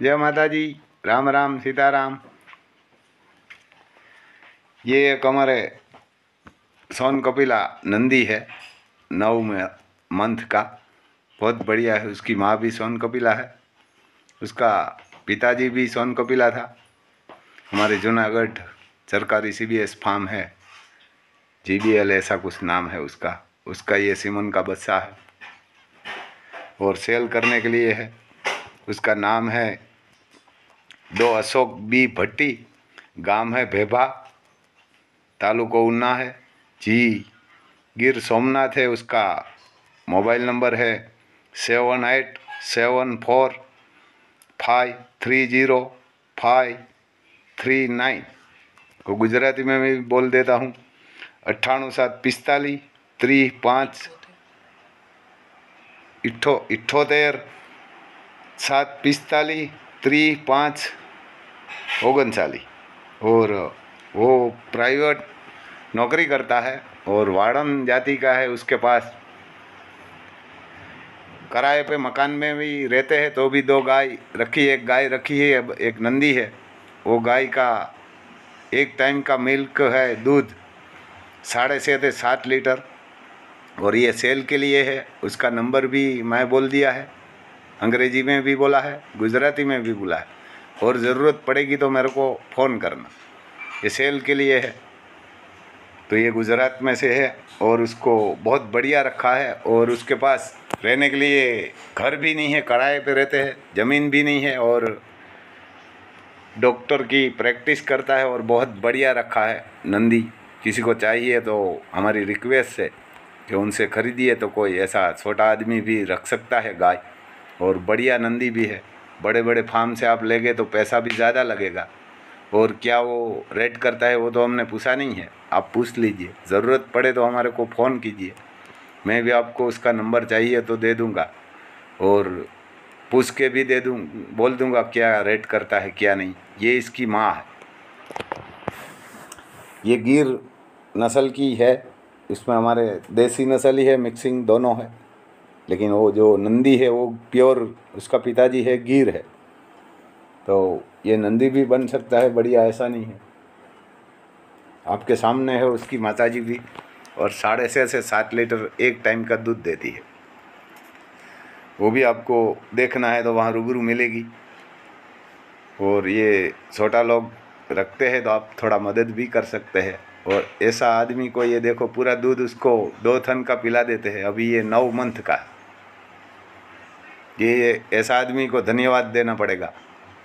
जय माता जी। राम राम सीताराम। ये एक हमारे सोन कपिला नंदी है, 9 मंथ का। बहुत बढ़िया है। उसकी माँ भी सोन कपिला है, उसका पिताजी भी सोन कपिला था। हमारे जूनागढ़ सरकारी CBS फार्म है, GBL ऐसा कुछ नाम है उसका। उसका ये सिमन का बच्चा है और सेल करने के लिए है। उसका नाम है दो अशोक B भट्टी, गांव है भेभा, तालुको उन्ना है, जी गिर सोमनाथ है। उसका मोबाइल नंबर है 7874530539 को गुजराती में भी बोल देता हूँ। 98 745 3 5 78 745 3 5 39। और वो प्राइवेट नौकरी करता है और वाड़न जाति का है। उसके पास किराए पे मकान में भी रहते हैं, तो भी 2 गाय रखी, एक गाय रखी है, अब एक नंदी है। वो गाय का एक टाइम का मिल्क है, दूध 6.5 से 7 लीटर, और ये सेल के लिए है। उसका नंबर भी मैं बोल दिया है, अंग्रेजी में भी बोला है, गुजराती में भी बोला है, और ज़रूरत पड़ेगी तो मेरे को फ़ोन करना। ये सेल के लिए है। तो ये गुजरात में से है और उसको बहुत बढ़िया रखा है। और उसके पास रहने के लिए घर भी नहीं है, किराए पे रहते हैं, ज़मीन भी नहीं है, और डॉक्टर की प्रैक्टिस करता है और बहुत बढ़िया रखा है नंदी। किसी को चाहिए तो हमारी रिक्वेस्ट है कि उनसे खरीदिए, तो कोई ऐसा छोटा आदमी भी रख सकता है गाय। और बढ़िया नंदी भी है। बड़े बड़े फार्म से आप लेंगे तो पैसा भी ज़्यादा लगेगा, और क्या वो रेट करता है वो तो हमने पूछा नहीं है, आप पूछ लीजिए। ज़रूरत पड़े तो हमारे को फ़ोन कीजिए, मैं भी आपको उसका नंबर चाहिए तो दे दूँगा, और पूछ के भी दे दूँ, बोल दूँगा क्या रेट करता है क्या नहीं। ये इसकी माँ है, ये गिर नस्ल की है। इसमें हमारे देसी नस्ल ही है, मिक्सिंग दोनों है। लेकिन वो जो नंदी है वो प्योर, उसका पिताजी है गिर है, तो ये नंदी भी बन सकता है बढ़िया, ऐसा नहीं है। आपके सामने है उसकी माताजी भी, और 6.5 से 7 लीटर एक टाइम का दूध देती है। वो भी आपको देखना है तो वहाँ रूबरू मिलेगी। और ये छोटा लोग रखते हैं तो आप थोड़ा मदद भी कर सकते हैं। और ऐसा आदमी को ये देखो, पूरा दूध उसको 2 थन का पिला देते हैं। अभी ये 9 मंथ का है। ये ऐसा आदमी को धन्यवाद देना पड़ेगा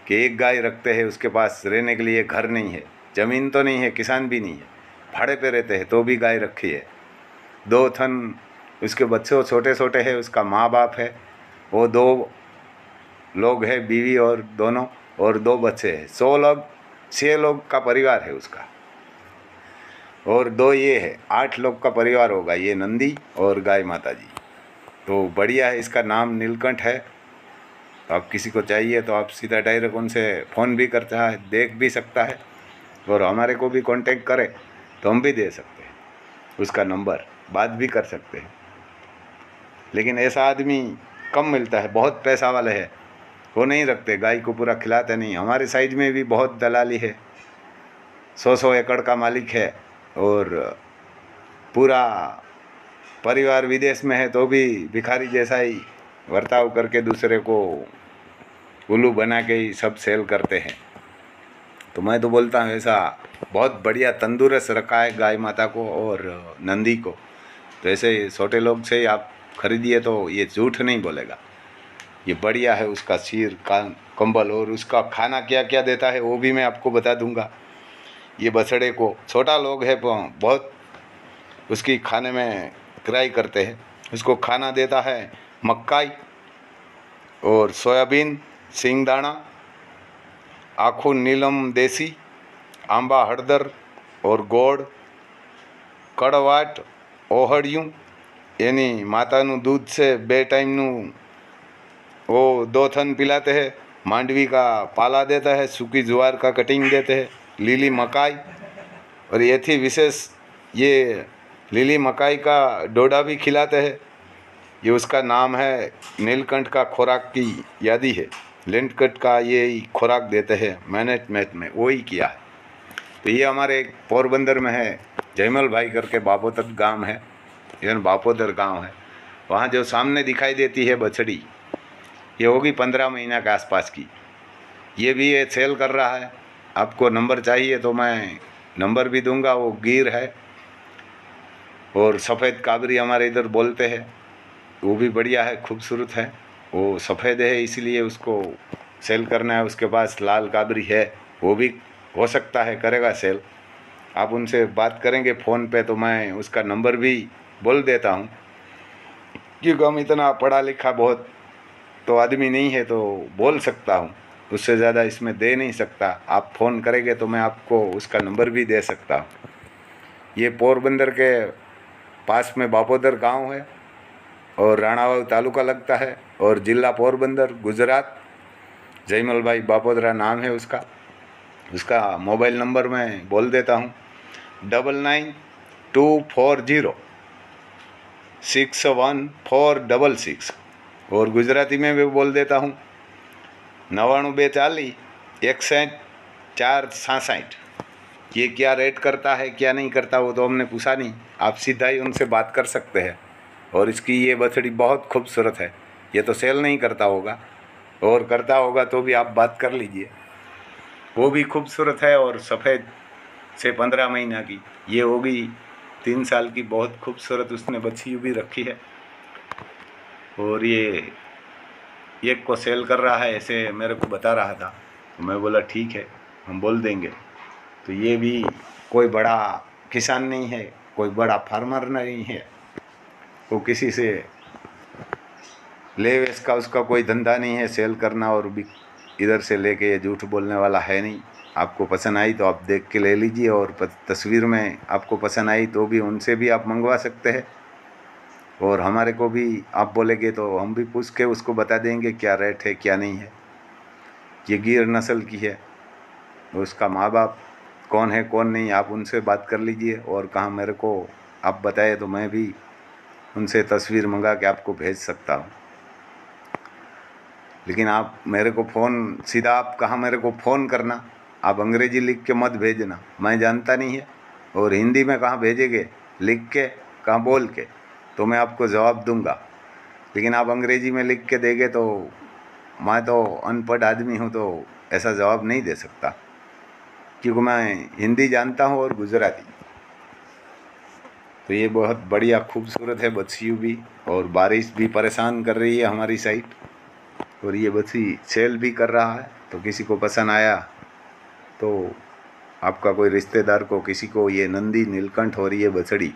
कि एक गाय रखते हैं, उसके पास रहने के लिए घर नहीं है, ज़मीन तो नहीं है, किसान भी नहीं है, भाड़े पे रहते हैं, तो भी गाय रखी है। 2 थन उसके बच्चे छोटे छोटे हैं, उसका माँ बाप है, वो 2 लोग हैं, बीवी और दोनों, और 2 बच्चे हैं। 6 लोग का परिवार है उसका, और 2 ये है, 8 लोग का परिवार होगा ये नंदी और गाय माता जी। तो बढ़िया है। इसका नाम नीलकंठ है। तो आप किसी को चाहिए तो आप सीधा डायरेक्ट उनसे फ़ोन भी करता है, देख भी सकता है, और हमारे को भी कांटेक्ट करे तो हम भी दे सकते हैं उसका नंबर, बात भी कर सकते हैं। लेकिन ऐसा आदमी कम मिलता है, बहुत पैसा वाले है वो नहीं रखते, गाय को पूरा खिलाते नहीं। हमारे साइड में भी बहुत दलाली है, 100 एकड़ का मालिक है, और पूरा परिवार विदेश में है, तो भी भिखारी जैसा ही बर्ताव करके दूसरे को उल्लू बना के ही सब सेल करते हैं। तो मैं तो बोलता हूँ ऐसा बहुत बढ़िया तंदुरुस्त रखा है गाय माता को और नंदी को। तो ऐसे छोटे लोग से आप खरीदिए तो ये झूठ नहीं बोलेगा, ये बढ़िया है। उसका सिर कान कंबल, और उसका खाना क्या क्या देता है वो भी मैं आपको बता दूंगा। ये बछड़े को, छोटा लोग है बहुत, उसकी खाने में ट्राई करते हैं। उसको खाना देता है मक्काई और सोयाबीन, सिंगदाणा, आखू नीलम देसी, आंबा हળદર और गोड़, कड़वाट, ओहड़ियों। यानी माताનું दूध से 2 टाइमનું वो 2 थन पिलाते हैं। मांडवी का पाला देता है, सूखी ज्वार का कटिंग देते हैं, लीली मकाई, और ये थी विशेष, ये लीली मकाई का डोडा भी खिलाते हैं। ये उसका नाम है, नीलकंठ का खुराक की यादी है लेंट कट का ये खुराक देते हैं मैनेजमेंट में, वो ही किया है। तो ये हमारे पोरबंदर में है, जयमल भाई करके बापोतर गांव है, इधर बापोतर गांव है। वहाँ जो सामने दिखाई देती है बछड़ी, ये होगी 15 महीना के आसपास की। ये भी ये सेल कर रहा है। आपको नंबर चाहिए तो मैं नंबर भी दूंगा। वो गिर है और सफ़ेद काबरी हमारे इधर बोलते हैं, वो भी बढ़िया है, खूबसूरत है। वो सफ़ेद है इसलिए उसको सेल करना है। उसके पास लाल काबरी है, वो भी हो सकता है करेगा सेल। आप उनसे बात करेंगे फ़ोन पे तो मैं उसका नंबर भी बोल देता हूँ, क्योंकि हम इतना पढ़ा लिखा बहुत तो आदमी नहीं है, तो बोल सकता हूँ, उससे ज़्यादा इसमें दे नहीं सकता। आप फ़ोन करेंगे तो मैं आपको उसका नंबर भी दे सकता हूँ। ये पोरबंदर के पास में बापोदर गांव है और राणावाव तालुका लगता है और ज़िला पोरबंदर, गुजरात। जयमल भाई बापोदरा नाम है उसका। उसका मोबाइल नंबर मैं बोल देता हूँ, 9924061466 और गुजराती में भी बोल देता हूँ 99246167। ये क्या रेट करता है क्या नहीं करता वो तो हमने पूछा नहीं, आप सीधा ही उनसे बात कर सकते हैं। और इसकी ये बछड़ी बहुत खूबसूरत है। ये तो सेल नहीं करता होगा, और करता होगा तो भी आप बात कर लीजिए। वो भी खूबसूरत है और सफ़ेद से 15 महीना की। ये होगी 3 साल की, बहुत खूबसूरत उसने बच्ची भी रखी है। और ये एक को सेल कर रहा है ऐसे मेरे को बता रहा था, तो मैं बोला ठीक है हम बोल देंगे। तो ये भी कोई बड़ा किसान नहीं है, कोई बड़ा फार्मर नहीं है, वो किसी से ले इसका उसका कोई धंधा नहीं है सेल करना और भी इधर से लेके, ये झूठ बोलने वाला है नहीं। आपको पसंद आई तो आप देख के ले लीजिए, और तस्वीर में आपको पसंद आई तो भी उनसे भी आप मंगवा सकते हैं। और हमारे को भी आप बोलेंगे तो हम भी पूछ के उसको बता देंगे क्या रेट है क्या नहीं है। ये गिर नस्ल की है, उसका माँ बाप कौन है कौन नहीं आप उनसे बात कर लीजिए, और कहाँ मेरे को आप बताए तो मैं भी उनसे तस्वीर मंगा के आपको भेज सकता हूँ। लेकिन आप मेरे को फ़ोन सीधा आप कहाँ मेरे को फ़ोन करना, आप अंग्रेजी लिख के मत भेजना, मैं जानता नहीं है। और हिंदी में कहाँ भेजेंगे, लिख के कहाँ बोल के, तो मैं आपको जवाब दूंगा। लेकिन आप अंग्रेजी में लिख के देंगे तो मैं तो अनपढ़ आदमी हूँ, तो ऐसा जवाब नहीं दे सकता, क्योंकि मैं हिंदी जानता हूँ और गुजराती। तो ये बहुत बढ़िया खूबसूरत है बच्ची भी, और बारिश भी परेशान कर रही है हमारी साइड, और ये बच्ची सेल भी कर रहा है। तो किसी को पसंद आया तो आपका कोई रिश्तेदार को किसी को ये नंदी नीलकंठ हो रही है बछड़ी,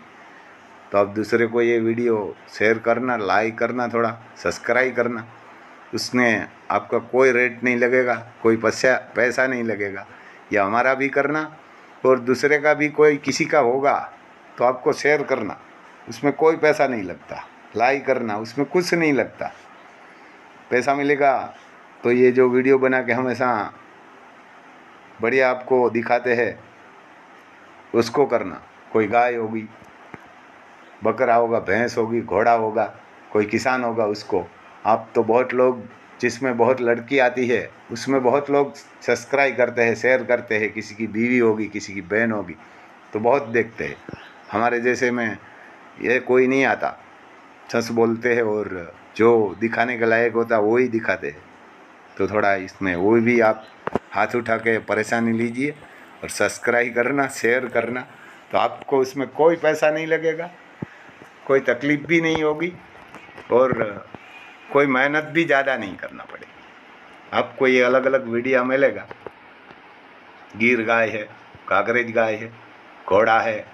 तो आप दूसरे को ये वीडियो शेयर करना, लाइक करना, थोड़ा सब्सक्राइब करना। उसमें आपका कोई रेट नहीं लगेगा, कोई पैसा नहीं लगेगा। या हमारा भी करना और दूसरे का भी कोई किसी का होगा तो आपको शेयर करना, उसमें कोई पैसा नहीं लगता। लाइक करना, उसमें कुछ नहीं लगता। पैसा मिलेगा तो ये जो वीडियो बना के हमेशा बढ़िया आपको दिखाते हैं उसको करना। कोई गाय होगी, बकरा होगा, भैंस होगी, घोड़ा होगा, कोई किसान होगा, उसको आप तो बहुत लोग, जिसमें बहुत लड़की आती है उसमें बहुत लोग सब्सक्राइब करते हैं, शेयर करते हैं। किसी की बीवी होगी, किसी की बहन होगी, तो बहुत देखते हैं। हमारे जैसे में ये कोई नहीं आता, सच बोलते हैं और जो दिखाने के लायक होता है वो ही दिखाते हैं। तो थोड़ा इसमें वो भी आप हाथ उठा के परेशानी लीजिए और सब्सक्राइब करना, शेयर करना। तो आपको इसमें कोई पैसा नहीं लगेगा, कोई तकलीफ़ भी नहीं होगी, और कोई मेहनत भी ज़्यादा नहीं करना पड़ेगा। आपको ये अलग अलग वीडियो मिलेगा, गिर गाय है, कागरेज गाय है, घोड़ा है,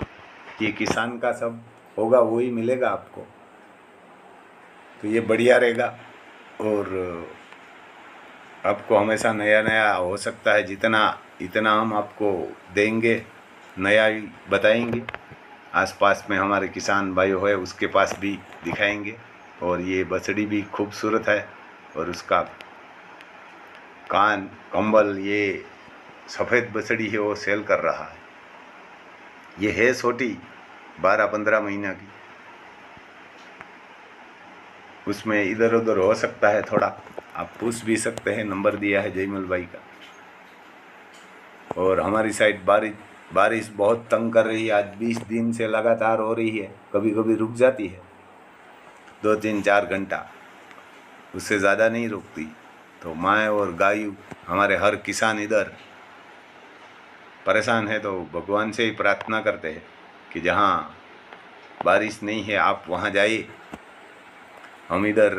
ये किसान का सब होगा वही मिलेगा आपको। तो ये बढ़िया रहेगा, और आपको हमेशा नया नया हो सकता है, जितना इतना हम आपको देंगे नया ही बताएंगे। आसपास में हमारे किसान भाई है उसके पास भी दिखाएंगे। और ये बछड़ी भी खूबसूरत है, और उसका कान कंबल, ये सफ़ेद बछड़ी है वो सेल कर रहा है। ये है छोटी 12-15 महीना की, उसमें इधर उधर हो सकता है थोड़ा, आप पूछ भी सकते हैं, नंबर दिया है जयमल भाई का। और हमारी साइड बारिश बहुत तंग कर रही है, आज 20 दिन से लगातार हो रही है, कभी कभी रुक जाती है 2-3-4 घंटा, उससे ज़्यादा नहीं रुकती। तो माँ और गाय, हमारे हर किसान इधर परेशान है, तो भगवान से ही प्रार्थना करते हैं कि जहाँ बारिश नहीं है आप वहाँ जाइए। हम इधर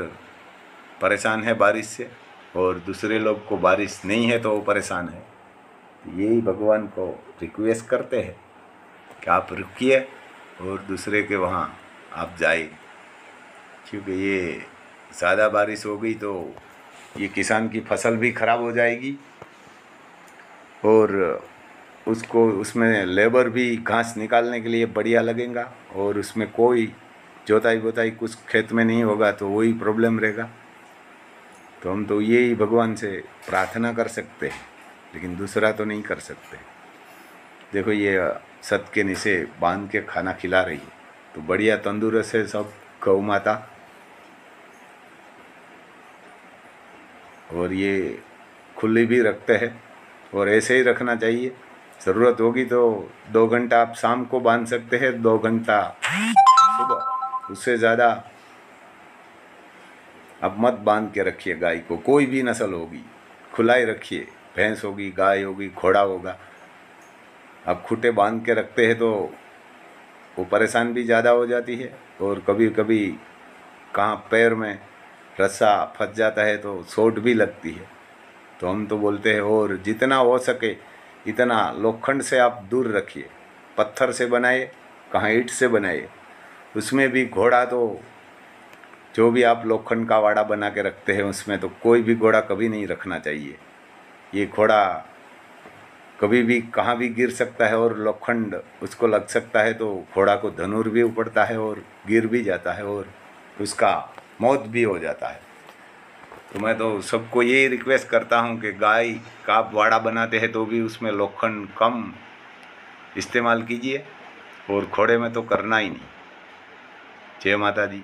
परेशान है बारिश से, और दूसरे लोग को बारिश नहीं है तो वो परेशान है। यही भगवान को रिक्वेस्ट करते हैं कि आप रुकिए और दूसरे के वहाँ आप जाइए, क्योंकि ये ज़्यादा बारिश हो गई तो ये किसान की फसल भी खराब हो जाएगी, और उसको उसमें लेबर भी घास निकालने के लिए बढ़िया लगेगा, और उसमें कोई जोताई बोताई कुछ खेत में नहीं होगा, तो वही प्रॉब्लम रहेगा। तो हम तो यही भगवान से प्रार्थना कर सकते हैं, लेकिन दूसरा तो नहीं कर सकते। देखो ये सत के नीचे बांध के खाना खिला रही है, तो बढ़िया तंदुरुस्त है सब गौ माता। और ये खुली भी रखते हैं, और ऐसे ही रखना चाहिए। ज़रूरत होगी तो 2 घंटा आप शाम को बांध सकते हैं, 2 घंटा सुबह, उससे ज़्यादा अब मत बांध के रखिए गाय को। कोई भी नस्ल होगी खुला ही रखिए, भैंस होगी, गाय होगी, घोड़ा होगा। अब खूंटे बांध के रखते हैं तो वो परेशान भी ज़्यादा हो जाती है, और कभी कभी कहाँ पैर में रस्सा फंस जाता है तो चोट भी लगती है। तो हम तो बोलते हैं और जितना हो सके इतना लोखंड से आप दूर रखिए। पत्थर से बनाए, कहाँ ईंट से बनाए, उसमें भी घोड़ा तो जो भी आप लोखंड का वाड़ा बना के रखते हैं उसमें तो कोई भी घोड़ा कभी नहीं रखना चाहिए। ये घोड़ा कभी भी कहाँ भी गिर सकता है और लोखंड उसको लग सकता है, तो घोड़ा को धनुर भी उपड़ता है और गिर भी जाता है और उसका मौत भी हो जाता है। तो मैं तो सबको यही रिक्वेस्ट करता हूँ कि गाय का आप वाड़ा बनाते हैं तो भी उसमें लोखंड कम इस्तेमाल कीजिए, और घोड़े में तो करना ही नहीं। जय माता दी।